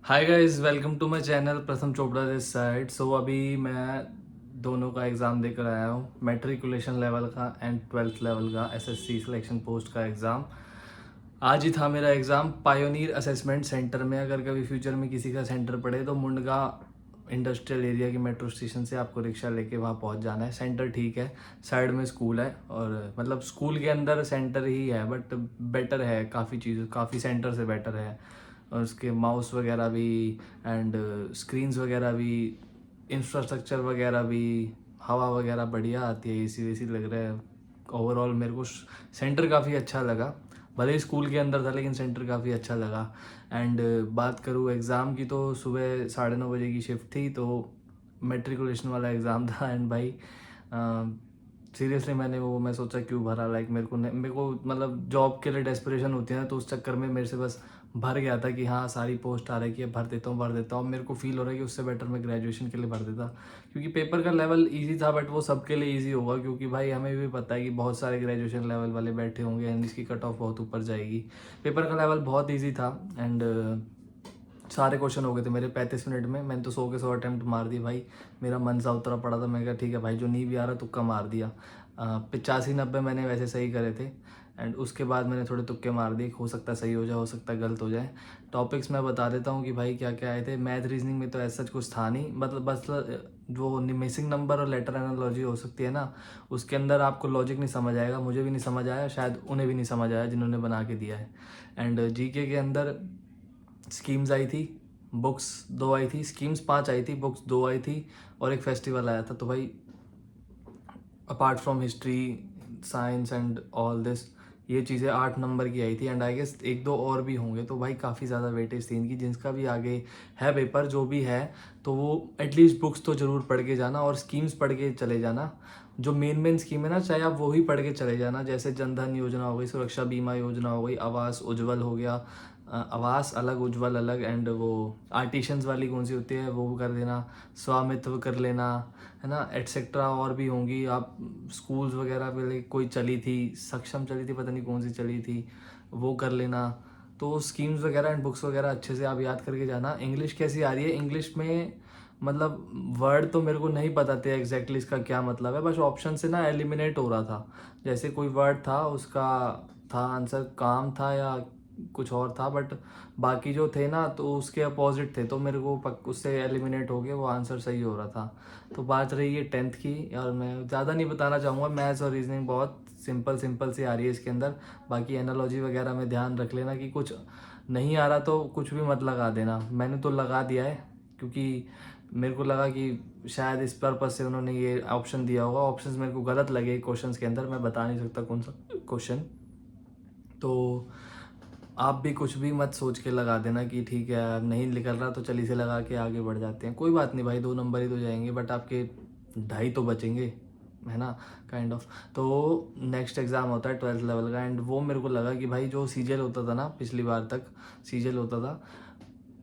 Hi guys, welcome to my channel Pratham Chopra this side. सो अभी मैं दोनों का एग्ज़ाम देकर आया हूँ, मैट्रिकुलेशन लेवल का एंड ट्वेल्थ लेवल का एसएससी सिलेक्शन पोस्ट का एग्ज़ाम। आज ही था मेरा एग्ज़ाम पायोनीर असेसमेंट सेंटर में। अगर कभी फ्यूचर में किसी का सेंटर पड़े तो मुंडका इंडस्ट्रियल एरिया की मेट्रो स्टेशन से आपको रिक्शा लेके वहाँ पहुँच जाना है। सेंटर ठीक है, साइड में स्कूल है और मतलब स्कूल के अंदर सेंटर ही है, बट बेटर है, काफ़ी चीज़ काफ़ी सेंटर से बेटर है। और उसके माउस वगैरह भी एंड स्क्रीन्स वगैरह भी, इंफ्रास्ट्रक्चर वगैरह भी, हवा वगैरह बढ़िया आती है, एसी वेसी लग रहा है। ओवरऑल मेरे को सेंटर काफ़ी अच्छा लगा। भले ही स्कूल के अंदर था लेकिन सेंटर काफ़ी अच्छा लगा। एंड बात करूँ एग्ज़ाम की तो सुबह 9:30 बजे की शिफ्ट थी, तो मेट्रिकुलेशन वाला एग्ज़ाम था। एंड भाई सीरियसली मैं सोचा क्यों भरा। लाइक मेरे को मतलब जॉब के लिए डेस्परेशन होती है ना, तो उस चक्कर में मेरे से बस भर गया था कि हाँ सारी पोस्ट आ रही है, भर देता हूँ। मेरे को फील हो रहा है कि उससे बेटर मैं ग्रेजुएशन के लिए भर देता, क्योंकि पेपर का लेवल इजी था। बट वो सबके लिए इजी होगा क्योंकि भाई हमें भी पता है कि बहुत सारे ग्रेजुएशन लेवल वाले बैठे होंगे एंड इसकी कट ऑफ बहुत ऊपर जाएगी। पेपर का लेवल बहुत ईजी था एंड सारे क्वेश्चन हो गए थे मेरे 35 मिनट में। मैंने तो 100 के 100 अटैम्प्ट मार दिए भाई। मेरा मन सा उतरा पड़ा था, मैं कहा ठीक है भाई, जो नहीं भी आ रहा तुक्का मार दिया। 85-90 मैंने वैसे सही करे थे एंड उसके बाद मैंने थोड़े तुक्के मार दिए, हो सकता है सही हो जाए, हो सकता है गलत हो जाए। टॉपिक्स मैं बता देता हूँ कि भाई क्या क्या आए थे। मैथ रीजनिंग में तो ऐसा कुछ था नहीं, मतलब बस जो मिसिंग नंबर और लेटर एनालॉजी हो सकती है ना, उसके अंदर आपको लॉजिक नहीं समझ आएगा। मुझे भी नहीं समझ आया, शायद उन्हें भी नहीं समझ आया जिन्होंने बना के दिया है। एंड जीके के अंदर स्कीम्स आई थी, बुक्स 2 आई थी, स्कीम्स 5 आई थी, बुक्स 2 आई थी और एक फेस्टिवल आया था। तो भाई apart from history, science and all this, ये चीज़ें 8 नंबर की आई थी एंड आई गेस एक दो और भी होंगे। तो भाई काफ़ी ज़्यादा वेटेज थी इनकी। जिसका भी आगे है पेपर जो भी है, तो वो एटलीस्ट बुक्स तो ज़रूर पढ़ के जाना और स्कीम्स पढ़ के चले जाना। जो मेन स्कीम है ना, चाहे आप वो ही पढ़ के चले जाना, जैसे जनधन योजना हो गई, सुरक्षा बीमा योजना हो गई, आवास उज्जवल हो गया। आवास अलग, उज्जवल अलग। एंड वो आर्टिशंस वाली कौन सी होती है वो कर देना, स्वामित्व कर लेना, है ना, एटसेट्रा और भी होंगी। आप स्कूल्स वगैरह पे कोई चली थी, सक्षम चली थी, पता नहीं कौन सी चली थी, वो कर लेना। तो स्कीम्स वगैरह एंड बुक्स वगैरह अच्छे से आप याद करके जाना। इंग्लिश कैसी आ रही है, इंग्लिश में मतलब वर्ड तो मेरे को नहीं पता थे एग्जैक्टली इसका क्या मतलब है, बस ऑप्शन से ना एलिमिनेट हो रहा था। जैसे कोई वर्ड था, उसका था आंसर काम था या कुछ और था, बट बाकी जो थे ना तो उसके अपोजिट थे, तो मेरे को उससे एलिमिनेट हो गया, वो आंसर सही हो रहा था। तो बात रही है 10th की, और मैं ज़्यादा नहीं बताना चाहूँगा। मैथ्स और रीजनिंग बहुत सिंपल सिंपल सी आ रही है इसके अंदर। बाकी एनालॉजी वगैरह में ध्यान रख लेना कि कुछ नहीं आ रहा तो कुछ भी मत लगा देना। मैंने तो लगा दिया है क्योंकि मेरे को लगा कि शायद इस पर्पज से उन्होंने ये ऑप्शन दिया होगा। ऑप्शंस मेरे को गलत लगे क्वेश्चंस के अंदर, मैं बता नहीं सकता कौन सा क्वेश्चन। तो आप भी कुछ भी मत सोच के लगा देना कि ठीक है नहीं निकल रहा तो चल इसे लगा के आगे बढ़ जाते हैं। कोई बात नहीं भाई, 2 नंबर ही तो जाएंगे, बट आपके 2.5 तो बचेंगे, है ना, काइंड ऑफ। तो नेक्स्ट एग्ज़ाम होता है 12th लेवल का एंड वो मेरे को लगा कि भाई जो सीजल होता था ना, पिछली बार तक सीजल होता था,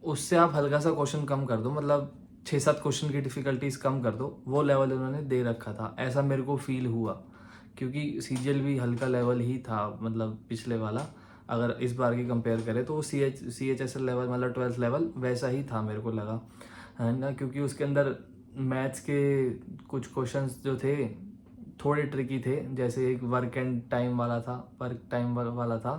उससे आप हल्का सा क्वेश्चन कम कर दो, मतलब 6-7 क्वेश्चन की डिफ़िकल्टीज कम कर दो। वो लेवल उन्होंने दे रखा था, ऐसा मेरे को फील हुआ, क्योंकि सीजीएल भी हल्का लेवल ही था, मतलब पिछले वाला अगर इस बार की कंपेयर करें तो CHSL लेवल मतलब 12th लेवल वैसा ही था मेरे को लगा, है ना। क्योंकि उसके अंदर मैथ्स के कुछ क्वेश्चंस जो थे थोड़े ट्रिकी थे, जैसे एक वर्क एंड टाइम वाला था, वर्क टाइम वाला था,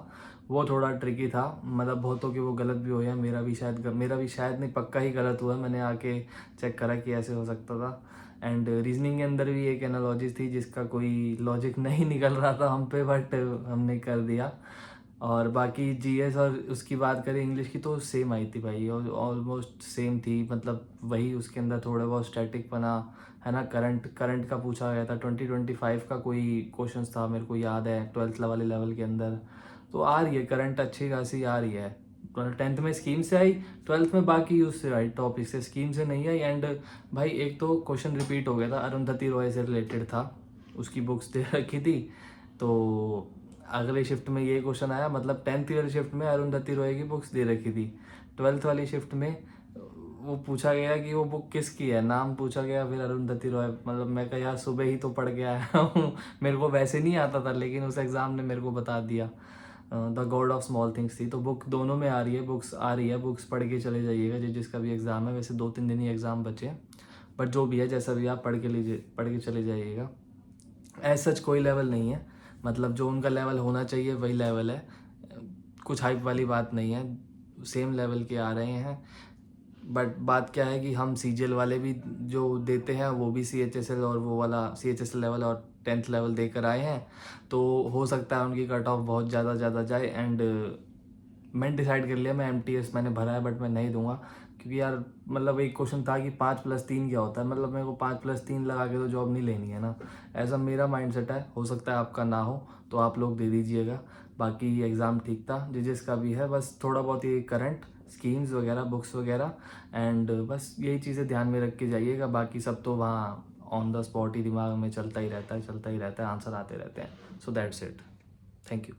वो थोड़ा ट्रिकी था। मतलब बहुतों के वो गलत भी हो गया, मेरा भी शायद नहीं, पक्का ही गलत हुआ। मैंने आके चेक करा कि ऐसे हो सकता था। एंड रीजनिंग के अंदर भी एक एनालॉजी थी जिसका कोई लॉजिक नहीं निकल रहा था हम पे, बट हमने कर दिया। और बाकी जीएस और उसकी बात करें इंग्लिश की तो सेम आई थी भाई, और ऑलमोस्ट सेम थी। मतलब वही उसके अंदर थोड़ा बहुत स्टैटिक बना, है ना। करंट करंट का पूछा गया था, 2025 का कोई क्वेश्चन था मेरे को याद है 12th वाले लेवल के अंदर। तो आ रही है करंट अच्छी खासी आ रही है। 10th में स्कीम से आई, 12th में बाकी उससे आई, टॉपिक से, स्कीम से नहीं आई। एंड भाई एक तो क्वेश्चन रिपीट हो गया था, अरुंधति रॉय से रिलेटेड था, उसकी बुक्स दे रखी थी। तो अगले शिफ्ट में ये क्वेश्चन आया, मतलब 10th वाली शिफ्ट में अरुंधति रॉय की बुक्स दे रखी थी, 12th वाली शिफ्ट में वो पूछा गया कि वो बुक किसकी है, नाम पूछा गया, फिर अरुंधति रॉय। मतलब मैं कहा यार सुबह ही तो पढ़ के आया हूँ, मेरे को वैसे नहीं आता था लेकिन उस एग्ज़ाम ने मेरे को बता दिया। The God of small things थी। तो बुक दोनों में आ रही है, बुक्स आ रही है, बुक्स पढ़ के चले जाइएगा जिसका भी एग्ज़ाम है। वैसे 2-3 दिन ही एग्ज़ाम बचे हैं, बट जो भी है जैसा भी आप पढ़ के चले जाइएगा। एज सच कोई लेवल नहीं है, मतलब जो उनका लेवल होना चाहिए वही लेवल है, कुछ हाइप वाली बात नहीं है, सेम लेवल के आ रहे हैं। बट बात क्या है कि हम सीजीएल वाले भी जो देते हैं वो भी सीएचएसएल और वो वाला सीएचएसएल लेवल और 10th लेवल देकर आए हैं, तो हो सकता है उनकी कट ऑफ बहुत ज़्यादा जाए। एंड मैंने डिसाइड कर लिया, मैं एमटीएस मैंने भरा है बट मैं नहीं दूंगा, क्योंकि यार मतलब एक क्वेश्चन था कि 5+3 क्या होता है, मतलब मेरे को 5+3 लगा के तो जॉब नहीं लेनी है ना, ऐसा मेरा माइंडसेट है। हो सकता है आपका ना हो, तो आप लोग दे दीजिएगा। बाकी एग्ज़ाम ठीक था जिसका भी है, बस थोड़ा बहुत ये करंट स्कीम्स वगैरह, बुक्स वगैरह, एंड बस यही चीज़ें ध्यान में रख के जाइएगा। बाकी सब तो वहाँ ऑन द स्पॉट ही दिमाग में चलता ही रहता है, आंसर आते रहते हैं। So that's it, thank you.